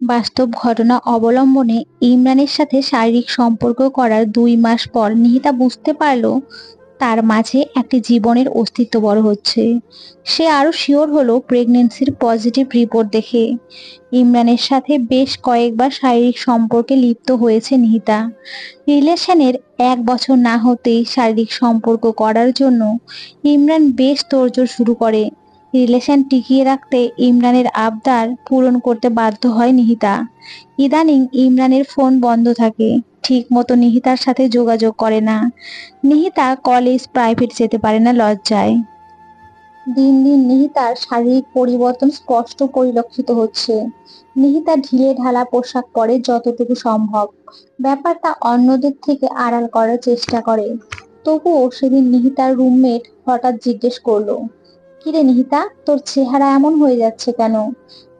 বাস্তব ঘটনা অবলম্বনে ইমরানের সাথে শারীরিক সম্পর্ক করার ২ মাস পর নিহিতা বুঝতে পারল তার মাঝে একটি জীবনের অস্তিত্ব বড় হচ্ছে। সে আরো শিওর হলো প্রেগনেন্সির পজিটিভ রিপোর্ট দেখে। ইমরানের সাথে বেশ কয়েকবার শারীরিক সম্পর্কে লিপ্ত হয়েছে নিহিতা। রিলেশনের ১ বছর না হতেই শারীরিক সম্পর্ক করার জন্য ইমরান বেশ তোড়জোড় শুরু করে। রিলেশন টিকিয়ে রাখতে ইমরানের আবদার পূরণ করতে বাধ্য হয় নিহিতা। ইদানিং ইমরানের ফোন বন্ধ থাকে, ঠিক মতো নিহিতার সাথে যোগাযোগ করে না। নিহিতা কলেজ প্রাইভেট যেতে পারে না লজ্জায়। দিন দিন নিহিতার শারীরিক পরিবর্তন স্পষ্ট পরিলক্ষিত হচ্ছে। নিহিতা ঢিলে ঢালা পোশাক পরে যতটুকু সম্ভব, ব্যাপারটা অন্যদের থেকে আড়াল করার চেষ্টা করে। তবুও সেদিন নিহিতার রুমমেট হঠাৎ জিজ্ঞেস করলো, কিরে নিহিতা, তোর চেহারা এমন হয়ে যাচ্ছে কেন,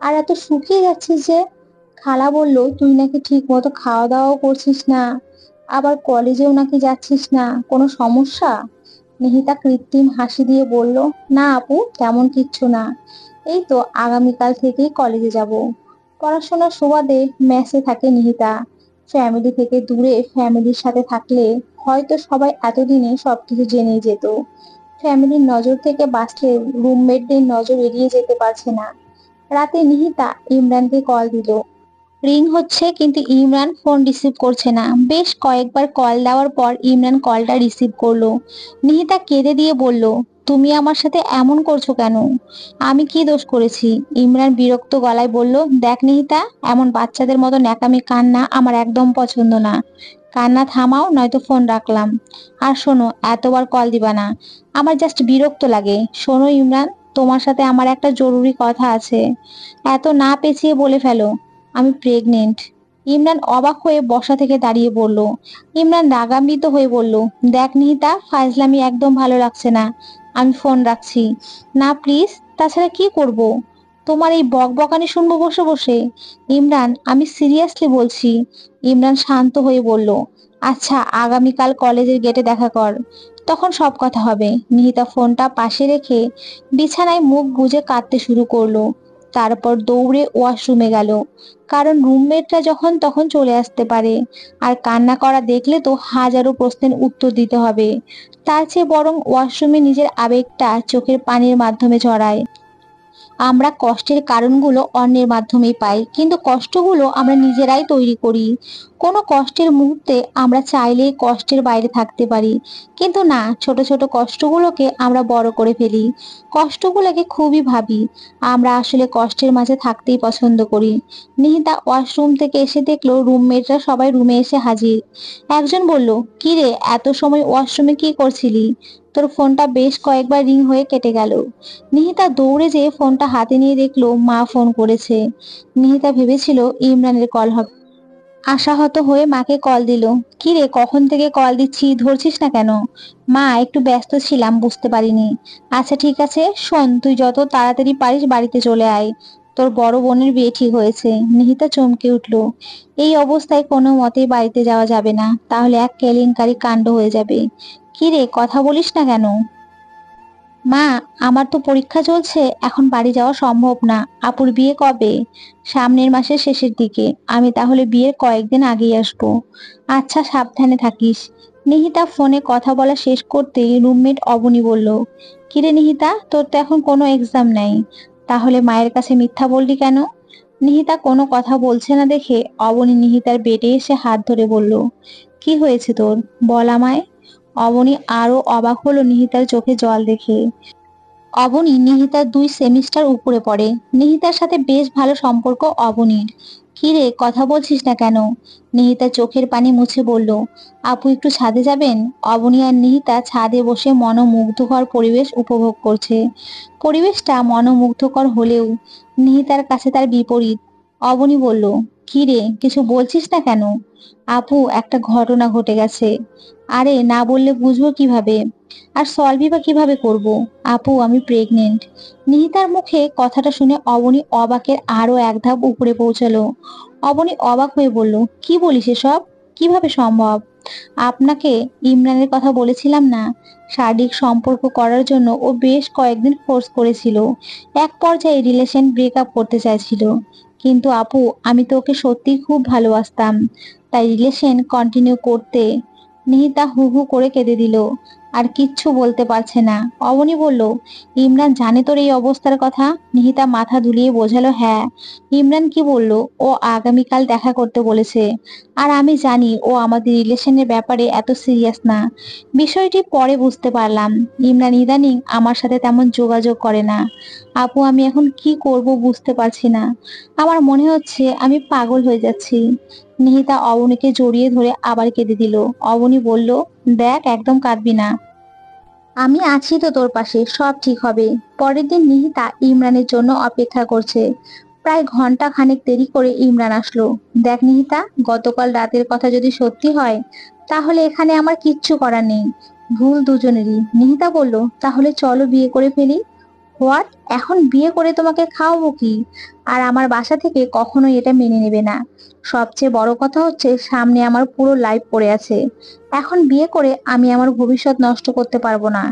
আর এত শুকিয়ে যাচ্ছিস যে? খালা বলল তুই নাকি ঠিক মতো খাওয়া দাওয়াও করছিস না, আবার কলেজেও নাকি যাচ্ছিস না, কোনো সমস্যা? নিহিতা কৃত্রিম হাসি দিয়ে বলল, না আপু, তেমন কিচ্ছু না। এই তো আগামীকাল থেকেই কলেজে যাব। পড়াশোনার সুবাদে মেসে থাকে নিহিতা। ফ্যামিলি থেকে দূরে ফ্যামিলির সাথে থাকলে হয়তো সবাই এতদিনে সবকিছু জেনেই যেত। ফ্যামিলির নজর থেকে বাঁচলে রুমমেটদের নজর এড়িয়ে যেতে পারছে না। রাতে নিহিতা ইমরানকে কল দিল। রিং হচ্ছে কিন্তু ইমরান ফোন রিসিভ করছে না। বেশ কয়েকবার কল দেওয়ার পর ইমরান কলটা রিসিভ করলো। নিহিতা কেঁদে দিয়ে বলল, তুমি আমার সাথে এমন করছো কেন? আমি কি দোষ করেছি? ইমরান বিরক্ত গলায় বলল, দেখ নিহিতা, এমন বাচ্চাদের মতো ন্যাকামি কান্না আমার একদম পছন্দ না। কান্না থামাও, নয়তো ফোন রাখলাম। আর শোনো, এতবার কল দিবা না, আমার জাস্ট বিরক্ত লাগে। শোনো ইমরান, তোমার সাথে আমার একটা জরুরি কথা আছে। এত না পেঁচিয়ে বলে ফেলো, আমি প্রেগনেন্ট। ইমরান অবাক হয়ে বসা থেকে দাঁড়িয়ে বলল। ইমরান রাগান্বিত হয়ে বলল, দেখ নিহিতা, ফাজলামি একদম ভালো লাগছে না। আমি ফোন রাখছি। না প্লিজ, তাছাড়া কি করব? তোমার এই বকবকানি শুনবো বসে বসে? ইমরান, আমি সিরিয়াসলি বলছি। ইমরান শান্ত হয়ে বলল, আচ্ছা আগামীকাল কলেজের গেটে দেখা কর, তখন সব কথা হবে। নিহিতা ফোনটা পাশে রেখে বিছানায় মুখ গুজে কাঁদতে শুরু করলো। তারপর দৌড়ে ওয়াশরুমে গেল, কারণ রুমমেটরা যখন তখন চলে আসতে পারে। আর কান্না করা দেখলে তো হাজারো প্রশ্নের উত্তর দিতে হবে। তার চেয়ে বরং ওয়াশরুমে নিজের আবেগটা চোখের পানির মাধ্যমে ঝরায়। আমরা কষ্টের কারণগুলো অন্যের মাধ্যমেই পাই, কিন্তু কষ্টগুলো আমরা নিজেরাই তৈরি করি। কোনো কষ্টের মুহূর্তে আমরা চাইলেই কষ্টের বাইরে থাকতে পারি, কিন্তু না, ছোট ছোট কষ্টগুলোকে আমরা বড় করে ফেলি। কষ্টগুলোকে খুবই ভাবি। আমরা আসলে কষ্টের মাঝে থাকতেই পছন্দ করি। নিহিতা ওয়াশরুম থেকে এসে দেখলো রুমমেটরা সবাই রুমে এসে হাজির। একজন বলল, কি রে, এত সময় ওয়াশরুমে কি করছিলি? তোর ফোনটা বেশ কয়েকবার রিং হয়ে কেটে গেল। নিহিতা দৌড়ে যেয়ে ফোনটা হাতে নিয়ে দেখলো মা ফোন করেছে। নিহিতা ভেবেছিল ইমরানের কল হবে। আশাহত হয়ে মাকে কল দিল। কি রে, কখন থেকে কল দিচ্ছি, ধরছিস না কেন? মা, একটু ব্যস্ত ছিলাম, বুঝতে পারিনি। আচ্ছা ঠিক আছে, শোন, তুই যত তাড়াতাড়ি পারিস বাড়িতে চলে আয়। তোর বড় বোনের বিয়ে ঠিক হয়েছে। নিহিতা চমকে উঠল। এই অবস্থায় কোনো মতেই বাড়িতে যাওয়া যাবে না, তাহলে এক কেলেঙ্কারি কাণ্ড হয়ে যাবে। কি রে, কথা বলিস না কেন? মা, আমার তো পরীক্ষা চলছে, এখন বাড়ি যাওয়া সম্ভব না। আপুর বিয়ে কবে? সামনের মাসের শেষের দিকে। আমি তাহলে বিয়ের কয়েকদিন আগেই আসবো। আচ্ছা, সাবধানে থাকিস। নিহিতা ফোনে কথা বলা শেষ করতেই রুমমেট অবনী বলল, কিরে নিহিতা, তোর তো এখন কোনো এক্সাম নাই, তাহলে মায়ের কাছে মিথ্যা বললি কেন? নিহিতা কোনো কথা বলছে না দেখে অবনী নিহিতার বেডে এসে হাত ধরে বলল, কি হয়েছে তোর, বল আমায়। অবনী আরো অবাক হলো নিহিতার চোখে জল দেখে। অবনী নিহিতার ২ সেমিস্টার উপরে পড়ে। নিহিতার সাথে বেশ ভালো সম্পর্ক অবনীর। কি রে, কথা বলছিস না কেন? নিহিতা চোখের পানি মুছে বলল, আপু একটু ছাদে যাবেন? অবনী আর নিহিতা ছাদে বসে মনোমুগ্ধকর পরিবেশ উপভোগ করছে। পরিবেশটা মনোমুগ্ধকর হলেও নিহিতার কাছে তার বিপরীত। অবনী বলল, কি রে, কিছু বলছিস না কেন? আপু, একটা ঘটনা ঘটে গেছে। আরে না বললে বুঝবো কিভাবে, আর সলভই বা কিভাবে করব? আপু, আমি প্রেগনেন্ট। নিহিতার মুখে কথাটা শুনে অবনী অবাকের আরো এক ধাপ উপরে পৌঁছালো। অবনী অবাক হয়ে বলল, কি বলিস এসব, কিভাবে সম্ভব? আপনাকে ইমরানের কথা বলেছিলাম না? শারীরিক সম্পর্ক করার জন্য ও বেশ কয়েকদিন ফোর্স করেছিল। এক পর্যায়ে রিলেশন ব্রেকআপ করতে চাইছিল, কিন্তু আপু, আমি তো ওকে সত্যিই খুব ভালোবাসতাম, তাই রিলেশন কন্টিনিউ করতে। নিহিতা হু হু করে কেঁদে দিল, আর কিচ্ছু বলতে পারছে না। অবনী বলল, ইমরান জানে তোর এই অবস্থার কথা? নিহিতা মাথা দুলিয়ে বোঝালো, হ্যাঁ। ইমরান কি বলল? ও আগামীকাল দেখা করতে বলেছে। আর আমি জানি ও আমাদের রিলেশনের ব্যাপারে এত সিরিয়াস না। বিষয়টি পরে বুঝতে পারলাম। ইমরান ইদানিং আমার সাথে তেমন যোগাযোগ করে না। আপু, আমি এখন কি করব বুঝতে পারছি না। আমার মনে হচ্ছে আমি পাগল হয়ে যাচ্ছি। নিহিতা অবনীকে জড়িয়ে ধরে আবার কেঁদে দিল। অবনী বলল, দেখ, একদম কাঁদবি না। আমি আছি তো তোর পাশে, সব ঠিক হবে। পরের দিন নিহিতা ইমরানের জন্য অপেক্ষা করছে। প্রায় ঘন্টা খানেক দেরি করে ইমরান আসলো। দেখ নিহিতা, গতকাল রাতের কথা যদি সত্যি হয়, তাহলে এখানে আমার কিচ্ছু করার নেই। ভুল দুজনেরই। নিহিতা বলল, তাহলে চলো বিয়ে করে ফেলি। হোয়াট? এখন বিয়ে করে তোমাকে খাওয়াবো কি? আর আমার বাসা থেকে কখনোই এটা মেনে নেবে না। সবচেয়ে বড় কথা হচ্ছে, সামনে আমার পুরো লাইফ পড়ে আছে। এখন বিয়ে করে আমি আমার ভবিষ্যৎ নষ্ট করতে পারবো না।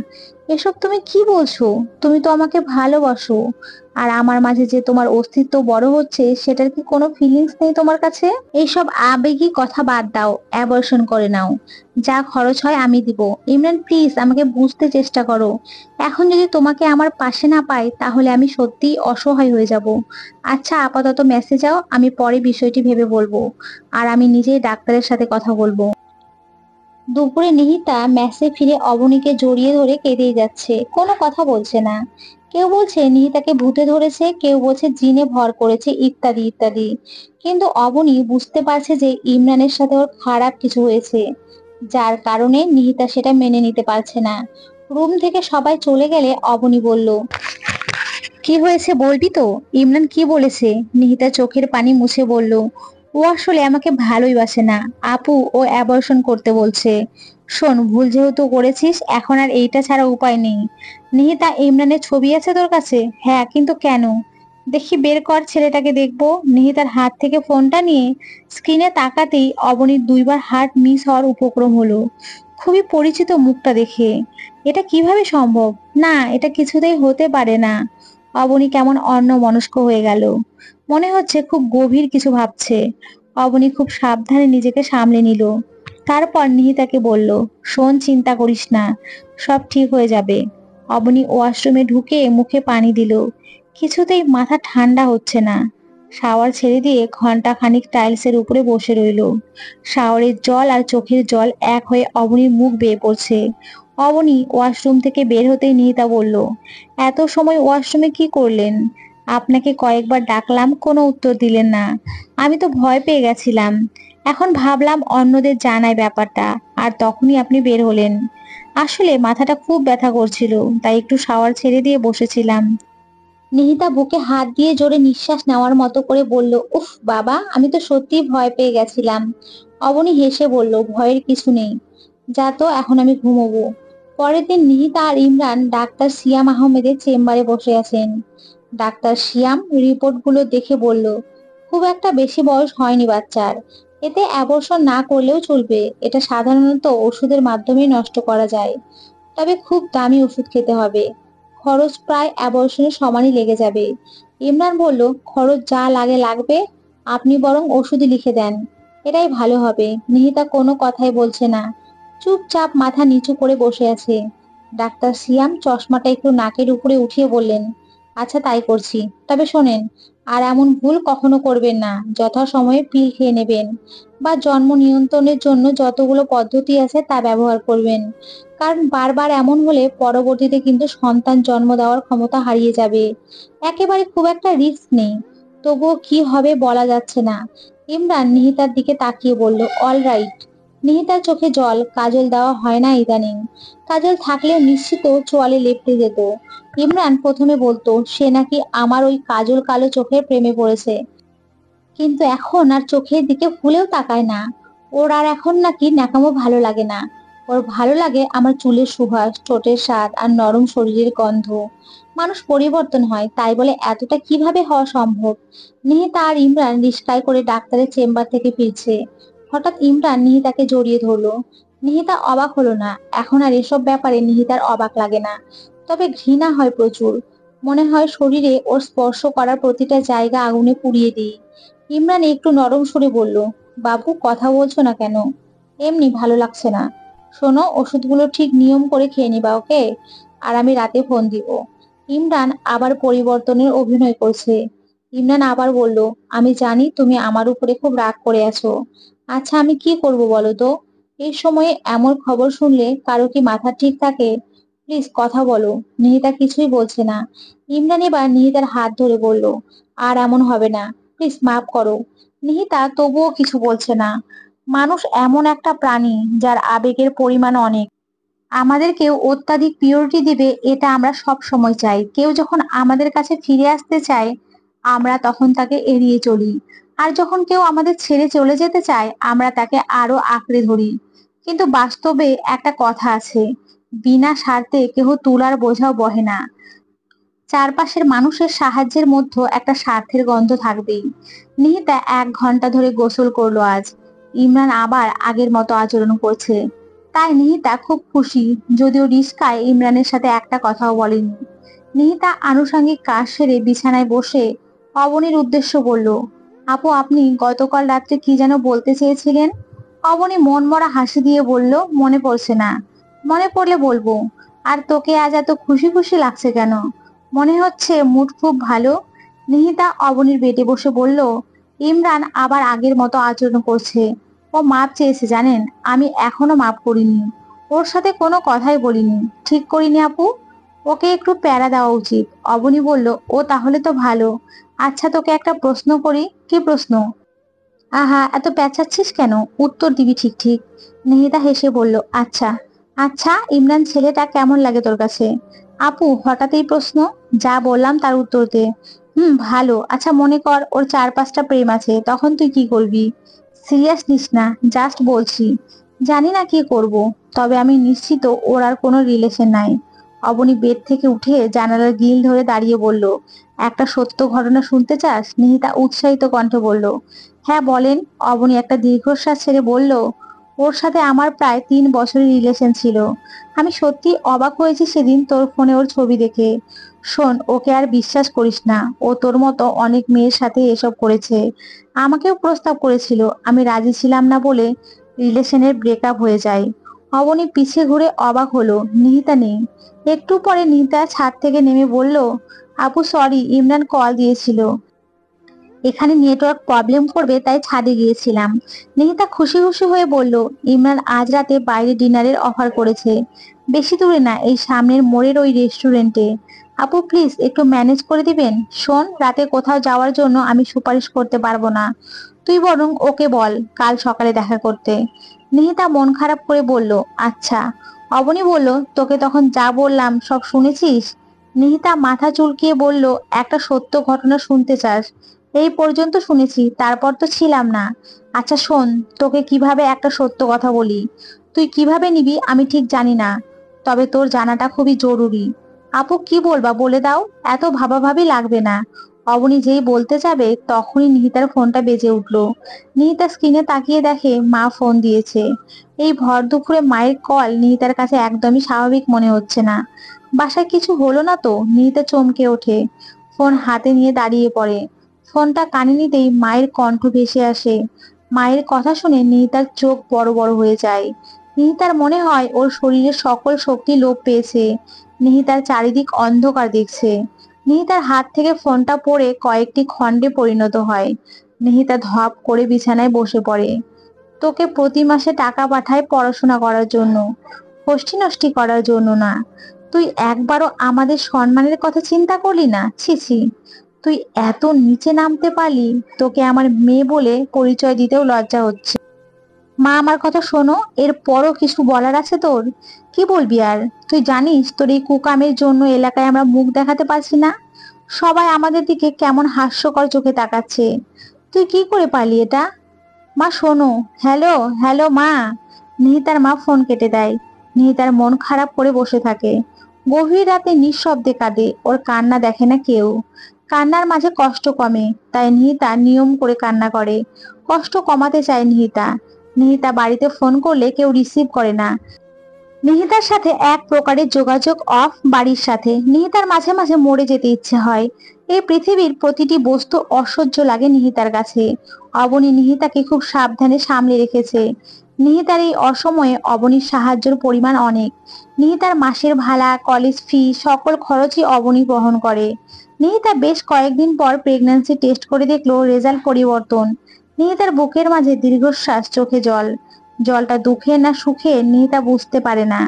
এসব তুমি কি বলছো? তুমি তো আমাকে ভালোবাসো। আর আমার মাঝে যে তোমার অস্তিত্ব বড় হচ্ছে, সেটার কি কোনো ফিলিংস নেই তোমার কাছে? এইসব আবেগী কথা বাদ দাও, অ্যাবর্শন করে নাও। যা খরচ হয় আমি দিব। ইমরান, প্লিজ আমাকে বুঝতে চেষ্টা করো। এখন যদি তোমাকে আমার পাশে না পাই, তাহলে আমি সত্যিই অসহায় হয়ে যাব। আচ্ছা, আপাতত মেসে যাও, আমি পরে বিষয়টি ভেবে বলবো। আর আমি নিজেই ডাক্তারের সাথে কথা বলবো। দুপুরে নিহিতা মেসে ফিরে অবনীকে জড়িয়ে ধরে কেঁদেই যাচ্ছে, কোনো কথা বলছে না। কেউ বলছে নিহিতাকে ভূতে ধরেছে, কেউ বলছে জিনে ভর করেছে, ইত্যাদি ইত্যাদি। কিন্তু অবনী বুঝতে পারছে যে ইমরানের সাথে ওর খারাপ কিছু হয়েছে, যার কারণে নিহিতা সেটা মেনে নিতে পারছে না। রুম থেকে সবাই চলে গেলে অবনী বলল, কি হয়েছে বলবি তো? ইমরান কি বলেছে? নিহিতা চোখের পানি মুছে বলল, ও আসলে আমাকে ভালোই বাসে না আপু, ও অ্যাবর্শন করতে বলছে। শোন, ভুল যেহেতু করেছিস, এখন আর এইটা ছাড়া উপায় নেই। নিহিতা, ইমরানের ছবি আছে তোর কাছে? হ্যাঁ, কিন্তু কেন? দেখি, বের কর, ছেলেটাকে দেখবো। নিহিতার হাত থেকে ফোনটা নিয়ে স্ক্রিনে তাকাতেই অবনীর দুইবার হার্ট মিস হওয়ার উপক্রম হলো, খুবই পরিচিত মুখটা দেখে। এটা কিভাবে সম্ভব? না, এটা কিছুতেই হতে পারে না। অবনী কেমন অন্যমনস্ক হয়ে গেল, মনে হচ্ছে খুব গভীর কিছু ভাবছে। অবনী খুব সাবধানে নিজেকে সামলে নিল। তারপর নিহিতাকে বলল, শোন, চিন্তা করিস না, সব ঠিক হয়ে যাবে। অবনী ওয়াশরুমে ঢুকে মুখে পানি দিল। কিছুতেই মাথা ঠান্ডা হচ্ছে না। শাওয়ার ছেড়ে দিয়ে ঘন্টা খানিক টাইলসের উপরে বসে রইল। শাওয়ারের জল আর চোখের জল এক হয়ে অবনীর মুখ বেয়ে পড়ছে। অবনী ওয়াশরুম থেকে বের হতেই নিহিতা বলল, এত সময় ওয়াশরুমে কি করলেন? আপনাকে কয়েকবার ডাকলাম, কোনো উত্তর দিলেন না। আমি তো ভয় পেয়ে গেছিলাম। এখন ভাবলাম অন্যদের জানাই ব্যাপারটা, আর তখনই আপনি বের হলেন। আসলে মাথাটা খুব ব্যথা করছিল, তাই একটু শাওয়ার ছেড়ে দিয়ে বসেছিলাম। নিহিতা বুকে হাত দিয়ে জোরে নিঃশ্বাস নেওয়ার মতো করে বলল, উফ বাবা, আমি তো সত্যিই ভয় পেয়ে গেছিলাম। অবনী হেসে বলল, ভয়ের কিছু নেই। যা তো, এখন আমি ঘুমোবো। পরের দিন নিহিতা আর ইমরান ডাক্তার সিয়াম আহমেদের চেম্বারে বসে আছেন। ডাক্তার সিয়াম রিপোর্টগুলো দেখে বলল, খুব একটা বেশি বয়স হয়নি বাচ্চার। এতে অ্যাবর্শন না করলেও চলবে। এটা সাধারণত ওষুধের মাধ্যমে নষ্ট করা যায়, তবে খুব দামি ওষুধ খেতে হবে। খরচ প্রায় অ্যাবর্শনের সমানই লেগে যাবে। ইমরান বলল, খরচ যা লাগে লাগবে, আপনি বরং ওষুধই লিখে দেন, এটাই ভালো হবে। নিহিতা কোনো কথাই বলছে না, চুপচাপ মাথা নিচু করে বসে আছে। ডাক্তার সিয়াম চশমাটা একটু নাকের উপরে উঠিয়ে বললেন, আচ্ছা, তাই করছি। তবে শোনেন, আর এমন ভুল কখনো করবেন না। যথাসময়ে পিল খেয়ে নেবেন, বা জন্ম নিয়ন্ত্রণের জন্য যতগুলো পদ্ধতি আছে তা ব্যবহার করবেন। কারণ বারবার এমন হলে পরবর্তীতে কিন্তু সন্তান জন্ম দেওয়ার ক্ষমতা হারিয়ে যাবে। একেবারে খুব একটা রিস্ক নেই, তবুও কি হবে বলা যাচ্ছে না। ইমরান নিহিতার দিকে তাকিয়ে বলল, অল রাইট। নিহিতার চোখে জল, কাজল দেওয়া হয় না ইদানিং। কাজল থাকলেও নিশ্চিত চোয়ালে লেপ্টে যেত। ইমরান প্রথমে বলতো সে নাকি আমার ওই কাজল কালো চোখের প্রেমে পড়েছে, কিন্তু এখন আর চোখের দিকে ভুলেও তাকায় না। ওর আর এখন নাকি ন্যাকামো ভালো লাগে না। ওর ভালো লাগে আমার চুলের সুবাস, ঠোঁটের স্বাদ আর নরম শরীরের গন্ধ। মানুষ পরিবর্তন হয়, তাই বলে এতটা কিভাবে হওয়া সম্ভব? নিহিতা আর ইমরান রিস্কায় করে ডাক্তারের চেম্বার থেকে ফিরছে। হঠাৎ ইমরান নিহিতাকে জড়িয়ে ধরলো। নিহিতা অবাক হলো না। এখন আর এসব ব্যাপারে নিহিতার অবাক লাগে না, তবে ঘৃণা হয় প্রচুর। মনে হয় শরীরে ওর স্পর্শ করার প্রতিটা জায়গা আগুনে পুড়িয়ে দিই। ইমরান একটু নরম সুরে বলল, বাবু কথা বলছো না কেন? এমনি ভালো লাগছে না। শোনো, ওষুধগুলো ঠিক নিয়ম করে খেয়ে নিবা, ওকে? আর আমি রাতে ফোন দিব। ইমরান আবার পরিবর্তনের অভিনয় করছে। ইমরান আবার বলল, আমি জানি তুমি আমার উপরে খুব রাগ করে আছো। আচ্ছা আমি কি করব বলো তো? এই সময়ে এমন খবর শুনলে কারো কি মাথা ঠিক থাকে? প্লিজ কথা বলো। নিহিতা কিছুই বলছে না। ইমরান এবার নিহিতার হাত ধরে বলল, আর এমন হবে না, প্লিজ মাফ করো। নিহিতা তবুও কিছু বলছে না। মানুষ এমন একটা প্রাণী যার আবেগের পরিমাণ অনেক। আমাদের কেউ অত্যাধিক পিওরিটি দিবে এটা আমরা সব সময় চাই, কেউ যখন আমাদের কাছে ফিরে আসতে চায় আমরা তখন তাকে এড়িয়ে চলি। আর যখন কেউ আমাদের ছেড়ে চলে যেতে চায় আমরা তাকে আরো আঁকড়ে ধরি। কিন্তু বাস্তবে একটা কথা আছে, বিনা স্বার্থে কেউ তুলার বোঝাও বহে না। চারপাশের মানুষের সাহায্যের মধ্যে একটা স্বার্থের গন্ধ থাকবেই। নিহিতা 1 ঘন্টা ধরে গোসল করলো আজ। ইমরান আবার আগের মতো আচরণ করছে, তাই নিহিতা খুব খুশি। যদিও রিস্কায় ইমরানের সাথে একটা কথাও বলেনি। নিহিতা আনুষঙ্গিক কাজ সেরে বিছানায় বসে অবনীর উদ্দেশ্য বলল, আপু আপনি গতকাল রাত্রে কি যেন বলতে চেয়েছিলেন? অবনী মনমরা হাসি দিয়ে বলল, মনে পড়ছে না? মনে পড়লে বলবো। আর তোকে আজ এত খুশি খুশি লাগছে কেন? মনে হচ্ছে মুড খুব ভালো। নিহিতা অবনীর বেডে বসে বলল, ইমরান আবার আগের মতো আচরণ করছে। ও মাপ চেয়েছে জানেন, আমি এখনো মাপ করিনি। ওর সাথে কোনো কথাই বলিনি। ঠিক করিনি আপু। ওকে একটু প্যারা দেওয়া উচিত। অবনী বলল, ও তাহলে তো ভালো। আচ্ছা তোকে একটা প্রশ্ন করি। কি প্রশ্ন? আহা এত পেঁচাচ্ছিস কেন? উত্তর দিবি ঠিক ঠিক। নিহিতা হেসে বলল, আচ্ছা। আচ্ছা ইমরান ছেলেটা কেমন লাগে তোর কাছে? আপু হঠাৎ এই প্রশ্ন? যা বললাম তার উত্তর দে। ভালো। আচ্ছা মনে কর ওর 4-5টা প্রেম আছে, তখন তুই কি করবি? সিরিয়াস নিস না, জাস্ট বলছি। জানি না কি করব, তবে আমি নিশ্চিত ওর আর কোনো রিলেশন নাই। অবনী বেড থেকে উঠে জানালার গ্রিল ধরে দাঁড়িয়ে বলল, একটা সত্য ঘটনা শুনতে চাস? নিহিতা উৎসাহিত কণ্ঠে বলল, হ্যাঁ বলেন। অবনী একটা দীর্ঘশ্বাস ছেড়ে বলল, ওর সাথে আমার প্রায় 3 বছরের রিলেশন ছিল। আমি সত্যি অবাক হয়েছি সেদিন তোর ফোনে ওর ছবি দেখে। শোন, ওকে আর বিশ্বাস করিস না। ও তোর মতো অনেক মেয়ের সাথে এসব করেছে। আমাকেও প্রস্তাব করেছিল, আমি রাজি ছিলাম না বলে রিলেশনের ব্রেকআপ হয়ে যায়। অবনী পিছে ঘুরে অবাক হলো, নিহিতা নেই। একটু পরে নিহিতা ছাদ থেকে নেমে বলল, আপু সরি, ইমরান কল দিয়েছিল। এখানে নেটওয়ার্ক প্রবলেম করবে তাই ছাদে গিয়েছিলাম। নিহিতা খুশি খুশি হয়ে বলল, ইমরান আজ রাতে বাইরে ডিনারের অফার করেছে। বেশি দূরে না, এই সামনের মোড়ের ওই রেস্টুরেন্টে। আপু প্লিজ একটু ম্যানেজ করে দিবেন। শোন, রাতে কোথাও যাওয়ার জন্য আমি সুপারিশ করতে পারবো না। তুই বরং ওকে বল কাল সকালে দেখা করতে। নিহিতা মন খারাপ করে বলল, আচ্ছা। অবনী বলল, তোকে তখন যা বললাম সব শুনেছিস? নিহিতা মাথা চুলকিয়ে বলল, একটা সত্য ঘটনা শুনতে চাস? এই পর্যন্ত শুনেছি, তারপর তো ছিলাম না। আচ্ছা শোন, তোকে কিভাবে একটা সত্য কথা বলি। তুই কিভাবে নিবি আমি ঠিক জানি না, তবে তোর জানাটা খুবই জরুরি। আপু কি বলবা বলে দাও, এত ভাবাভাবি লাগবে না। অবনী যেই বলতে যাবে তখনই নিহিতার ফোনটা বেজে উঠলো। নিহিতা স্ক্রিনে তাকিয়ে দেখে মা ফোন দিয়েছে। এই ভর দুপুরে মায়ের কল নিহিতার কাছে একদমই স্বাভাবিক মনে হচ্ছে না। বাসায় কিছু হলো না তো? নিহিতা চমকে ওঠে। ফোন হাতে নিয়ে দাঁড়িয়ে পড়ে। ফোনটা কানে নিতেই মায়ের কণ্ঠ ভেসে আসে। মায়ের কথা শুনে নিহিতার চোখ বড় বড় হয়ে যায়। নিহিতার মনে হয় ওর শরীরের সকল শক্তি লোপ পেয়েছে। নিহিতার চারিদিক অন্ধকার দেখছে। নিহিতার হাত থেকে ফোনটা পড়ে কয়েকটি খণ্ডে পরিণত হয়। নিহিতা ধপ করে বিছানায় বসে পড়ে। তোকে প্রতি মাসে টাকা পাঠায় পড়াশোনা করার জন্য, হোস্টি নষ্টি করার জন্য না। তুই একবারও আমাদের সম্মানের কথা চিন্তা করলি না? ছি ছি, তুই এত নিচে নামতে পারলি? তোকে আমার মেয়ে বলে পরিচয় দিতেও লজ্জা হচ্ছে। মা আমার কথা শোনো, এর পরও কিছু বলার আছে তোর? কি বলবি আর? তুই জানিস তোর এই কুকামের জন্য এলাকায় আমরা মুখ দেখাতে পারছি না। সবাই আমাদের দিকে কেমন হাস্যকর চোখে তাকাচ্ছে। তুই কি করে পারলি এটা? মা শোনো। হ্যালো হ্যালো মা। নিহিতার মা ফোন কেটে দেয়। নিহিতার মন খারাপ করে বসে থাকে। গভীর রাতে নিঃশব্দে কাঁদে, ওর কান্না দেখে না কেউ। কান্নার মাঝে কষ্ট কমে, তাই নিহিতা নিয়ম করে কান্না করে। কষ্ট কমাতে চায় নিহিতা। নিহিতা বাড়িতে ফোন করলে কেউ রিসিভ করে না। নিহিতার সাথে এক প্রকারের যোগাযোগ অফ বাড়ির সাথে। নিহিতার মাঝে মাঝে মরে যেতে ইচ্ছে হয়। এই পৃথিবীর প্রতিটি বস্তু অসহ্য লাগে নিহিতার কাছে। অবনী নিহিতাকে খুব সাবধানে সামলে রেখেছে। নিহিতার এই অসময়ে অবনীর সাহায্যের পরিমাণ অনেক। নিহিতার মাসের ভাড়া, কলেজ ফি, সকল খরচই অবনী বহন করে। নিহিতা বেশ কয়েকদিন পর প্রেগন্যান্সি টেস্ট করে দেখলো রেজাল্ট পরিবর্তন। নিহিতার বুকের মাঝে দীর্ঘশ্বাস, চোখে জল। জলটা দুঃখের না সুখের নিহিতা বুঝতে পারে না।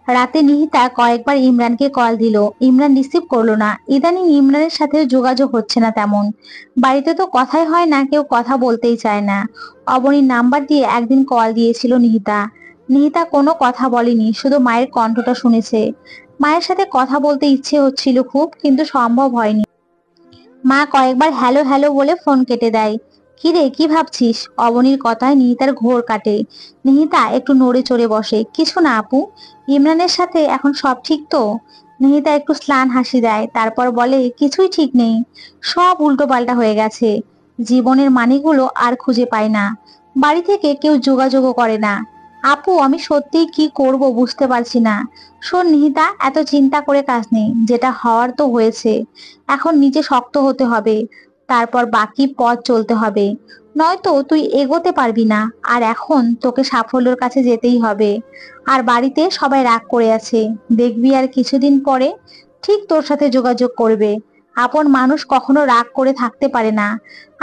রাতে নিহিতা কয়েকবার ইমরানকে কল দিল, ইমরান রিসিভ করলো না। ইদানিং ইমরানের সাথে যোগাযোগ হচ্ছে না তেমন। বাড়িতে তো কথাই হয় না, কেউ কথা বলতেই চায় না। অবনীর নাম্বার দিয়ে একদিন কল দিয়েছিল নিহিতা। নিহিতা কোনো কথা বলেনি, শুধু মায়ের কণ্ঠটা শুনেছে। মায়ের সাথে কথা বলতে ইচ্ছে হচ্ছিল খুব, কিন্তু সম্ভব হয়নি। মা কয়েকবার হ্যালো হ্যালো বলে ফোন কেটে দেয়। কি রে, কি ভাবছিস? অবনীর কথায় নিহিতার ঘোর কাটে। নিহিতা একটু নড়ে চড়ে বসে। কিছু না আপু, ইমরানের সাথে এখন সব ঠিক তো? নিহিতা একটু স্লান হাসি দেয়, তারপর বলে কিছুই ঠিক নেই, সব উল্টো পাল্টা হয়ে গেছে। জীবনের মানেগুলো আর খুঁজে পায় না। বাড়ি থেকে কেউ যোগাযোগও করে না। আপু আমি সত্যিই কি করব বুঝতে পারছি না। শোন নিহিতা, এত চিন্তা করে কাজ নেই, যেটা হওয়ার তো হয়েছে। এখন নিজে শক্ত হতে হবে, তারপর বাকি পথ চলতে হবে। নয়তো তুই এগোতে পারবি না। আর এখন তোকে সাফল্যের কাছে যেতেই হবে। আর বাড়িতে সবাই রাগ করে আছে, দেখবি আর কিছুদিন পরে ঠিক তোর সাথে যোগাযোগ করবে। আপন মানুষ কখনো রাগ করে থাকতে পারে না।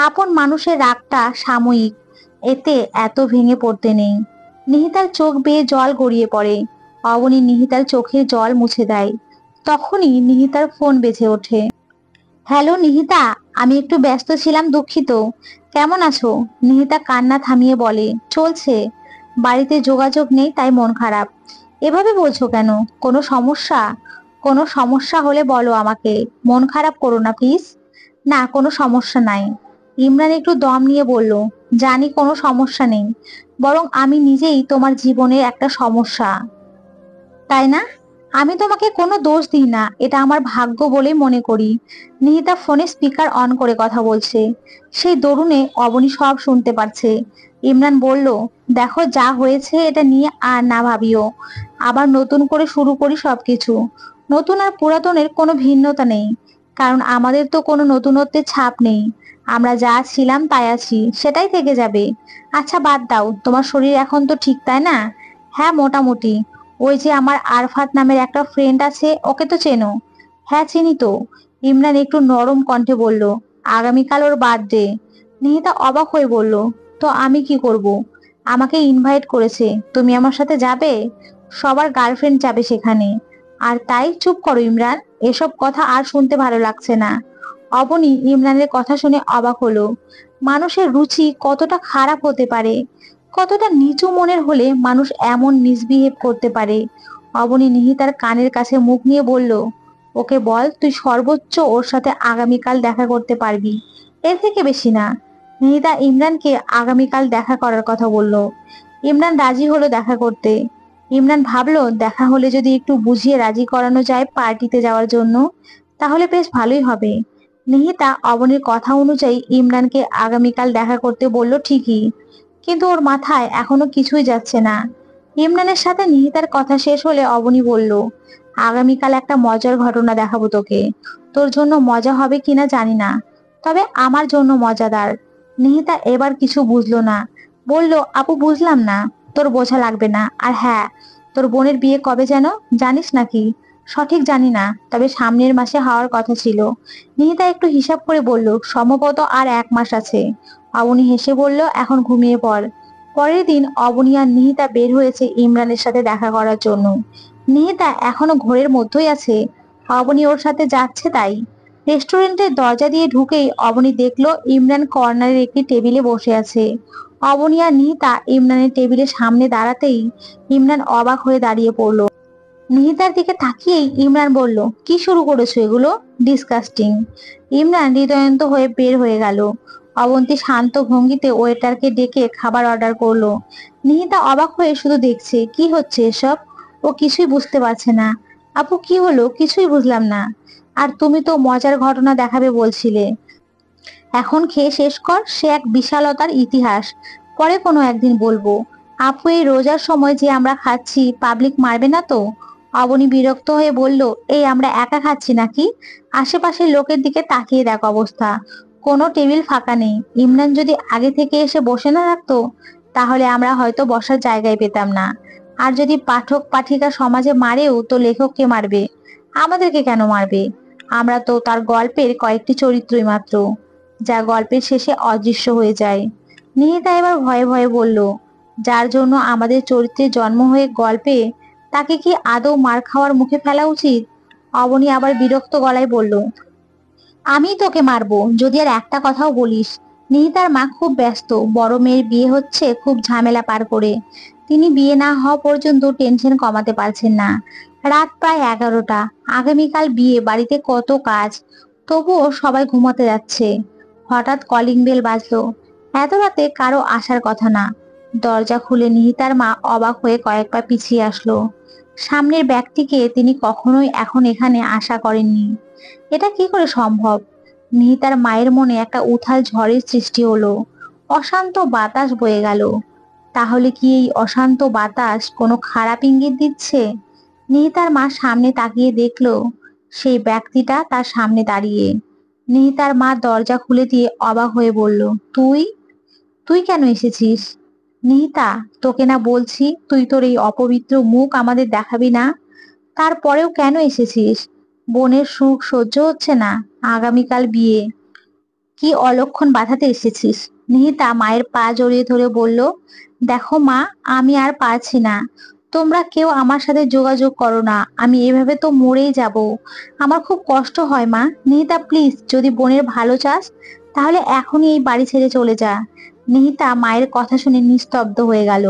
আপন মানুষের রাগটা সাময়িক, এতে এত ভেঙে পড়তে নেই। নিহিতার চোখ বেয়ে জল গড়িয়ে পড়ে। অবনী নিহিতার চোখের জল মুছে দেয়। তখনই নিহিতার ফোন বেজে ওঠে। হ্যালো নিহিতা, আমি একটু ব্যস্ত ছিলাম, দুঃখিত। কেমন আছো? নিহিতা কান্না থামিয়ে বলে, চলছে। বাড়িতে যোগাযোগ নেই তাই মন খারাপ। এভাবে বলছো কেন? কোনো সমস্যা? কোনো সমস্যা হলে বলো আমাকে, মন খারাপ করো না প্লিজ। না, কোনো সমস্যা নাই। ইমরান একটু দম নিয়ে বলল, জানি কোনো সমস্যা নেই, বরং আমি নিজেই তোমার জীবনের একটা সমস্যা, তাই না? আমি তোমাকে কোনো দোষ দিই না, এটা আমার ভাগ্য বলেই মনে করি। নিহিতা ফোনে স্পিকার অন করে কথা বলছে। সেই দরুনে অবনী সব শুনতে পারছে। ইমরান বলল, দেখো যা হয়েছে এটা নিয়ে আর না ভাবিও। আবার নতুন করে শুরু করি সবকিছু। নতুন আর পুরাতনের কোনো ভিন্নতা নেই, কারণ আমাদের তো কোনো নতুনত্বের ছাপ নেই। আমরা যা ছিলাম তাই আছি, সেটাই থেকে যাবে। আচ্ছা বাদ দাও, তোমার শরীর এখন তো ঠিক, তাই না? হ্যাঁ মোটামুটি। ওই যে আমার আরফাত নামের একটা ফ্রেন্ড আছে, ওকে তো চেনো? হ্যাঁ চিনি তো। ইমরান একটু নরম কণ্ঠে বলল, আগামীকাল ওর বার্থডে। নিহিতা অবাক হয়ে বলল, তো আমি কি করব? আমাকে ইনভাইট করেছে, তুমি আমার সাথে যাবে? সবার গার্লফ্রেন্ড যাবে সেখানে। আর তাই চুপ করো ইমরান, এসব কথা আর শুনতে ভালো লাগছে না। অবনী ইমরানের কথা শুনে অবাক হলো। মানুষের রুচি কতটা খারাপ হতে পারে, কতটা নিচু মনের হলে মানুষ এমন মিসবিহেভ করতে পারে। অবনী নিহিতার কানের কাছে মুখ নিয়ে বলল, ওকে বল তুই সর্বোচ্চ ওর সাথে আগামীকাল দেখা করতে পারবি, এর থেকে বেশি না। নিহিতা ইমরানকে আগামীকাল দেখা করার কথা বলল। ইমরান রাজি হলো দেখা করতে। ইমরান ভাবলো দেখা হলে যদি একটু বুঝিয়ে রাজি করানো যায় পার্টিতে যাওয়ার জন্য, তাহলে বেশ ভালোই হবে। নিহিতা অবনীর কথা অনুযায়ী ইমরানকে আগামীকাল দেখা করতে বলল ঠিকই, কিন্তু ওর মাথায় এখনো কিছুই যাচ্ছে না। ইমরানের সাথে নিহিতার কথা শেষ হলে অবনী বলল, আগামীকাল একটা মজার ঘটনা দেখাবো তোকে। তোর জন্য মজা হবে কিনা জানি না, তবে আমার জন্য মজাদার। নিহিতা এবার কিছু বুঝলো না, বলল, আপু বুঝলাম না। তোর বোঝা লাগবে না। আর হ্যাঁ, তোর বোনের বিয়ে কবে যেন, জানিস নাকি? সঠিক জানি না, তবে সামনের মাসে হওয়ার কথা ছিল। নিহিতা একটু হিসাব করে বলল, সম্ভবত আর 1 মাস আছে। অবনী হেসে বলল, এখন ঘুমিয়ে পড়। পরের দিন অবনী আর নিহিতা বের হয়েছে ইমরানের সাথে দেখা করার জন্য। নিহিতা এখনো ঘোরের মধ্যেই আছে, অবনী ওর সাথে যাচ্ছে তাই। রেস্টুরেন্টের দরজা দিয়ে ঢুকেই অবনী দেখলো ইমরান কর্নারের একটি টেবিলে বসে আছে। অবনী আর নিহিতা ইমরানের টেবিলের সামনে দাঁড়াতেই ইমরান অবাক হয়ে দাঁড়িয়ে পড়লো। নিহিতার দিকে তাকিয়েই ইমরান বলল, কি শুরু করেছো এগুলো? ডিসকাস্টিং। ইমরান হৃদয়ন্ত হয়ে বের হয়ে গেল। অবন্তী শান্ত ভঙ্গিতে ওয়েটারকে ডেকে খাবার অর্ডার করলো। নিহিতা অবাক হয়ে শুধু দেখছে, কি হচ্ছে এসব? ও কিছুই বুঝতে পারছে না। আপু কি হলো, কিছুই বুঝলাম না। আর তুমি তো মজার ঘটনা দেখাবে বলছিলে, এখন খেয়ে শেষ কর, সে এক বিশালতার ইতিহাস, পরে কোনো একদিন বলবো। আপু, এই রোজার সময় যে আমরা খাচ্ছি, পাবলিক মারবে না তো? অবনী বিরক্ত হয়ে বলল, এই আমরা একা খাচ্ছি নাকি? আশেপাশের লোকের দিকে তাকিয়ে দেখ অবস্থা। কোনো টেবিল ফাঁকা নেই। ইমরান যদি আগে থেকে এসে বসে না থাকতো, তাহলে আমরা হয়তো বসার জায়গায় পেতাম না। আর যদি পাঠক পাঠিকা সমাজে মারেও, তো লেখককে মারবে, আমাদেরকে কেন মারবে? আমরা তো তার গল্পের কয়েকটি চরিত্রই মাত্র, যা গল্পের শেষে অদৃশ্য হয়ে যায়। নিহিতা এবার ভয়ে ভয়ে বলল, যার জন্য আমাদের চরিত্রের জন্ম হয়ে গল্পে, তাকে কি আদৌ মার খাওয়ার মুখে ফেলা উচিত? অবনী আবার বিরক্ত গলায় বলল, আমি তোকে মারবো যদি আর একটা কথাও বলিস। নিহিতার মা খুব ব্যস্ত, বড় মেয়ের বিয়ে হচ্ছে খুব ঝামেলা পার করে। তিনি বিয়ে না হওয়া পর্যন্ত টেনশন কমাতে পারছেন না। রাত প্রায় 11টা, আগামীকাল বিয়ে, বাড়িতে কত কাজ। তবুও সবাই ঘুমাতে যাচ্ছে। হঠাৎ কলিং বেল বাজলো। এত রাতে কারো আসার কথা না। দরজা খুলে নিহিতার মা অবাক হয়ে কয়েক পা পিছিয়ে আসলো। সামনের ব্যক্তিকে তিনি কখনোই এখন এখানে আশা করেননি। এটা কি করে সম্ভব? নিহিতার মায়ের মনে একটা উথাল ঝড়ের সৃষ্টি হলো। অশান্ত বাতাস বয়ে গেল। তাহলে কি এই অশান্ত বাতাস কোনো খারাপ ইঙ্গিত দিচ্ছে? নিহিতার মা সামনে তাকিয়ে দেখলো, সেই ব্যক্তিটা তার সামনে দাঁড়িয়ে। নিহিতার মা দরজা খুলে দিয়ে অবাক হয়ে বলল, তুই তুই কেন এসেছিস? নিহিতা, তোকে না বলছি তুই তোর এই অপবিত্র মুখ আমাদের দেখাবি না? তারপরেও কেন এসেছিস? বোনের সুখ সহ্য হচ্ছে না, আগামীকাল বিয়ে, কি অলক্ষণ বাঁধাতে এসেছিস? নিহিতা মায়ের পা জড়িয়ে ধরে বলল, দেখো মা, আমি আর পারছি না। তোমরা কেউ আমার সাথে যোগাযোগ করো না, আমি এভাবে তো মরেই যাব। আমার খুব কষ্ট হয় মা। নিহিতা প্লিজ, যদি বোনের ভালো চাস, তাহলে এখনই এই বাড়ি ছেড়ে চলে যা। নিহিতা মায়ের কথা শুনে নিস্তব্ধ হয়ে গেল।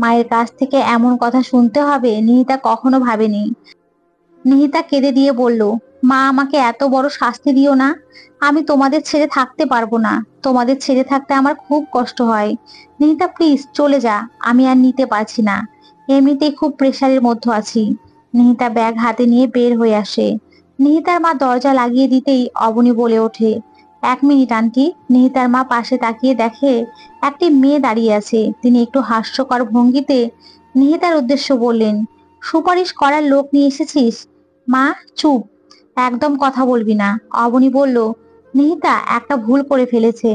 মায়ের কাছ থেকে এমন কথা শুনতে হবে নিহিতা কখনো ভাবেনি। নিহিতা কেঁদে দিয়ে বলল, মা, আমাকে এত বড় শাস্তি দিও না। আমি তোমাদের ছেড়ে থাকতে পারবো না। তোমাদের ছেড়ে থাকতে আমার খুব কষ্ট হয়। নিহিতা প্লিজ চলে যা, আমি আর নিতে পারছি না। এমনিতেই খুব প্রেসারের মধ্যে আছি। নিহিতা ব্যাগ হাতে নিয়ে বের হয়ে আসে। নিহিতার মা দরজা লাগিয়ে দিতেই অবনী বলে ওঠে, 1 মিনিট আন্টি। নিহিতার মা পাশে তাকিয়ে দেখে একটি মেয়ে দাঁড়িয়ে আছে। তিনি একটু হাস্যকর ভঙ্গিতে নিহিতার উদ্দেশ্য বললেন, সুপারিশ করার লোক নিয়ে এসেছিস? মা, চুপ, একদম কথা বলবি না। অবনী বলল, নিহিতা একটা ভুল করে ফেলেছে,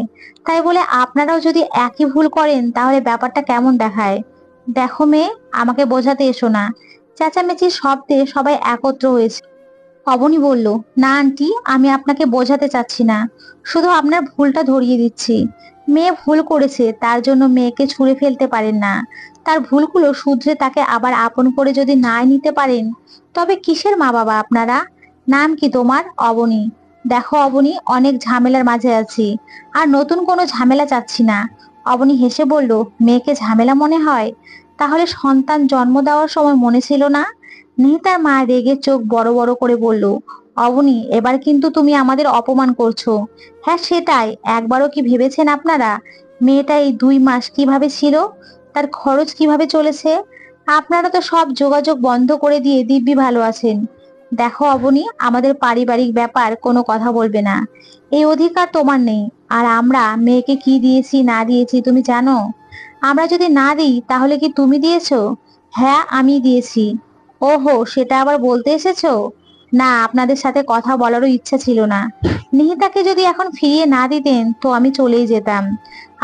তাই বলে আপনারাও যদি একই ভুল করেন তাহলে ব্যাপারটা কেমন দেখায়? দেখো মেয়ে, আমাকে বোঝাতে এসো না। চেঁচামেচির শব্দে সবাই একত্র হয়েছে। অবনী বলল, না আন্টি, আমি আপনাকে বোঝাতে চাচ্ছি না, শুধু আপনার ভুলটা ধরিয়ে দিচ্ছি। মেয়ে ভুল করেছে, তার জন্য মেয়েকে ছুঁড়ে ফেলতে পারেন না। তার ভুলগুলো শুধরে তাকে আবার আপন করে যদি না নিতে পারেন, তবে কিসের মা বাবা আপনারা? নাম কি তোমার? অবনী। দেখো অবনী, অনেক ঝামেলার মাঝে আছি, আর নতুন কোনো ঝামেলা চাচ্ছি না। অবনী হেসে বলল, মেয়েকে ঝামেলা মনে হয়? তাহলে সন্তান জন্ম দেওয়ার সময় মনে ছিল না? নিহিতার মা রেগে চোখ বড় বড় করে বলল, অবনী, এবার কিন্তু তুমি আমাদের অপমান করছো। হ্যাঁ সেটাই, একবারও কি ভেবেছেন আপনারা মেয়েটা এই 2 মাস কিভাবে ছিল, তার খরচ কিভাবে চলেছে? আপনারা তো সব যোগাযোগ বন্ধ করে দিয়ে দিব্যি ভালো আছেন। দেখো অবনী, আমাদের পারিবারিক ব্যাপার কোনো কথা বলবে না, এই অধিকার তোমার নেই। আর আমরা মেয়েকে কি দিয়েছি না দিয়েছি তুমি জানো? আমরা যদি না দিই তাহলে কি তুমি দিয়েছো? হ্যাঁ, আমি দিয়েছি। ওহো, সেটা আবার বলতে এসেছো? না, আপনাদের সাথে কথা বলারও ইচ্ছা ছিল না। নিহিতাকে যদি এখন ফিরিয়ে না দিতেন তো আমি চলেই যেতাম।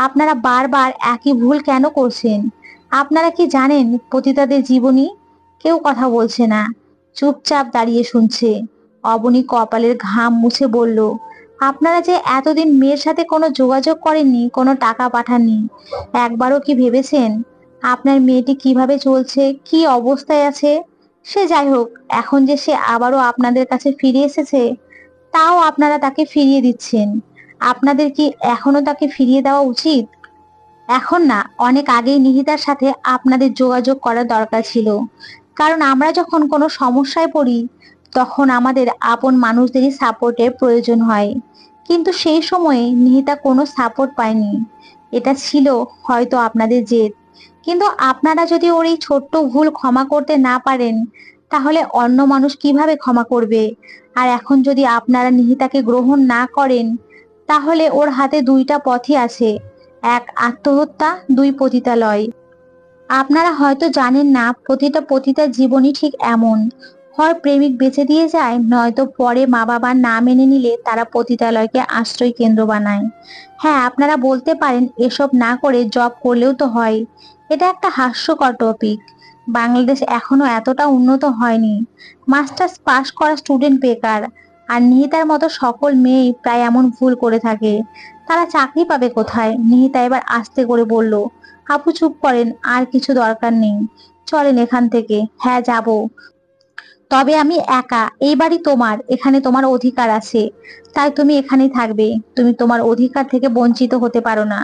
আপনারা বারবার একই ভুল কেন করছেন? আপনারা কি জানেন পতিতাদের জীবনী? কেউ কথা বলছে না, চুপচাপ দাঁড়িয়ে শুনছে। অবনী কপালের ঘাম মুছে বলল, আপনারা যে এতদিন মেয়ের সাথে কোনো যোগাযোগ করেননি, কোনো টাকা পাঠাননি, একবারও কি ভেবেছেন আপনার মেয়েটি কিভাবে চলছে, কি অবস্থায় আছে? সে যাই হোক, এখন যে সে আবারও আপনাদের কাছে ফিরে এসেছে, তাও আপনারা তাকে ফিরিয়ে দিচ্ছেন। আপনাদের কি এখনো তাকে ফিরিয়ে দেওয়া উচিত? এখন না, অনেক আগেই নিহিতার সাথে আপনাদের যোগাযোগ করা দরকার ছিল। কারণ আমরা যখন কোনো সমস্যায় পড়ি, তখন আমাদের আপন মানুষদেরই সাপোর্টের প্রয়োজন হয়। কিন্তু সেই সময়ে নিহিতা কোনো সাপোর্ট পায়নি। এটা ছিল হয়তো আপনাদের জেদ। কিন্তু আপনারা যদি ওর এই ছোট্ট ভুল ক্ষমা করতে না পারেন, তাহলে অন্য মানুষ কিভাবে ক্ষমা করবে? আর এখন যদি আপনারা নিহিতাকে গ্রহণ না করেন, তাহলে ওর হাতে 2টা পথই আছে, এক আত্মহত্যা, 2 পতিতালয়। আপনারা হয়তো জানেন না, প্রতিটা পতিতার জীবনই ঠিক এমন। হয় প্রেমিক বেঁচে দিয়ে যায়, নয়তো পরে মা বাবার না মেনে নিলে তারা পতিতালয়কে আশ্রয় কেন্দ্র বানায়। হ্যাঁ, আপনারা বলতে পারেন এসব না করে জব করলেও তো হয়। এটা একটা হাস্যকর টপিক। বাংলাদেশ এখনো এতটা উন্নত হয়নি। মাস্টার্স পাশ করা স্টুডেন্ট বেকার, আর নিহিতার মতো সকল মেয়েই প্রায় এমন ভুল করে থাকে। তারা চাকরি পাবে কোথায়? নিহিতা এবার আস্তে করে বলল। আপু চুপ করেন, আর কিছু দরকার নেই। চলেন এখান থেকে। হ্যাঁ, যাব। তবে আমি একা। এই বাড়ি তোমার, এখানে তোমার অধিকার আছে। তাই তুমি এখানেই থাকবে। তুমি তোমার অধিকার থেকে বঞ্চিত হতে পারো না।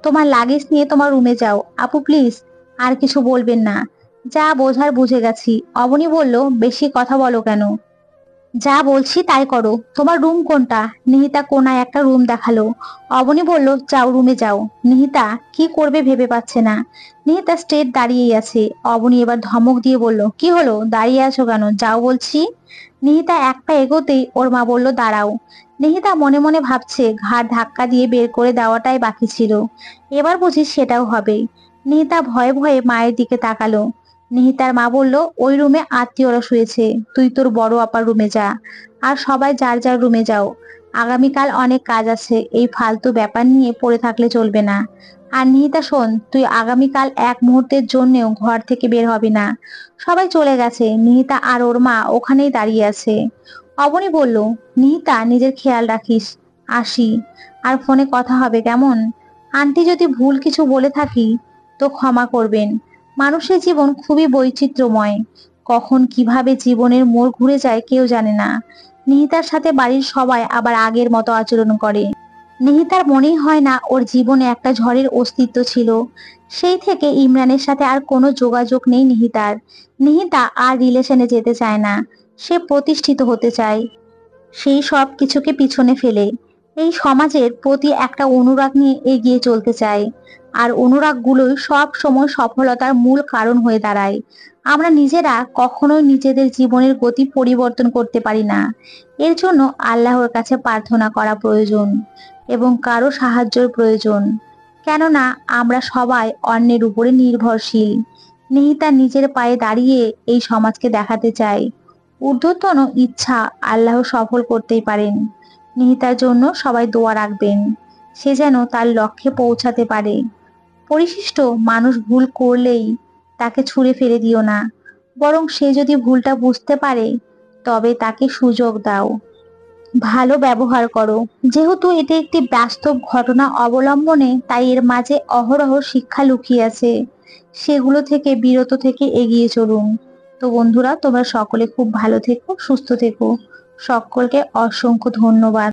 তোমার লাগেজ নিয়ে তোমার রুমে যাও। আপু প্লিজ, আর কিছু বলবেন না। যা বোঝার বুঝে গেছি। অবনী বলল, বেশি কথা বলো কেন? যা বলছি তাই করো। তোমার রুম কোনটা? নিহিতা কোনায় একটা রুম দেখালো। অবনী বলল, যাও রুমে যাও। নিহিতা কি করবে ভেবে পাচ্ছে না। নিহিতা স্ট্রেট দাঁড়িয়েই আছে। অবনী এবার ধমক দিয়ে বলল, কি হলো, দাঁড়িয়ে আছো কেন? যাও বলছি। নিহিতা এক পা এগোতেই ওর মা বলল, দাঁড়াও। নিহিতা মনে মনে ভাবছে, ঘাড় ধাক্কা দিয়ে বের করে দেওয়াটাই বাকি ছিল। এবার বুঝি সেটাও হবে। নিহিতা ভয়ে ভয়ে মায়ের দিকে তাকালো। নিহিতার মা বলল, ওই রুমে আত্মীয়রা শুয়েছে, তুই তোর বড় আপার রুমে যা। আর সবাই যার যার রুমে যাও। আগামীকাল অনেক কাজ আছে, এই ফালতু ব্যাপার নিয়ে পড়ে থাকলে চলবে না। আর নিহিতা শোন, তুই আগামীকাল এক মুহূর্তের জন্যেও ঘর থেকে বের হবি না। সবাই চলে গেছে, নিহিতা আর ওর মা ওখানেই দাঁড়িয়ে আছে। অবনী বলল, নিহিতা নিজের খেয়াল রাখিস। আসি। আর ফোনে কথা হবে কেমন? আন্টি যদি ভুল কিছু বলে থাকি তো ক্ষমা করবেন। মানুষের জীবন খুবই বৈচিত্র্যময়। কখন কিভাবে জীবনের মোড় ঘুরে যায় কেউ জানে না। নিহিতার সাথে বাড়ির সবাই আবার আগের মতো আচরণ করে। নিহিতার মনেই হয় না ওর জীবনে একটা ঝড়ের অস্তিত্ব ছিল। সেই থেকে ইমরানের সাথে আর কোনো যোগাযোগ নেই নিহিতার। নিহিতা আর রিলেশনে যেতে চায় না। সে প্রতিষ্ঠিত হতে চায়। সেই সব কিছুকে পিছনে ফেলে এই সমাজের প্রতি একটা অনুরাগ নিয়ে এগিয়ে চলতে চায়। আর অনুরাগগুলোই সব সময় সফলতার মূল কারণ হয়ে দাঁড়ায়। আমরা নিজেরা কখনোই নিজেদের জীবনের গতি পরিবর্তন করতে পারি না। এর জন্য আল্লাহর কাছে প্রার্থনা করা প্রয়োজন, এবং কারো সাহায্যের প্রয়োজন। কেননা আমরা সবাই অন্যের উপরে নির্ভরশীল। নিহিতা নিজের পায়ে দাঁড়িয়ে এই সমাজকে দেখাতে চায়, ঊর্ধ্বতন ইচ্ছা আল্লাহ সফল করতেই পারেন। নিহিতার জন্য সবাই দোয়া রাখবেন, সে যেন তার লক্ষ্যে পৌঁছাতে পারে। পরিশিষ্ট, মানুষ ভুল করলেই তাকে ছুঁড়ে ফেলে দিও না, বরং সে যদি ভুলটা বুঝতে পারে তবে তাকে সুযোগ দাও, ভালো ব্যবহার করো। যেহেতু এটি একটি বাস্তব ঘটনা অবলম্বনে, তাই এর মাঝে অহরহ শিক্ষা লুকিয়ে আছে। সেগুলো থেকে বিরত থেকে এগিয়ে চলুন। তো বন্ধুরা, তোমরা সকলে খুব ভালো থেকো, সুস্থ থেকো। সকলকে অসংখ্য ধন্যবাদ।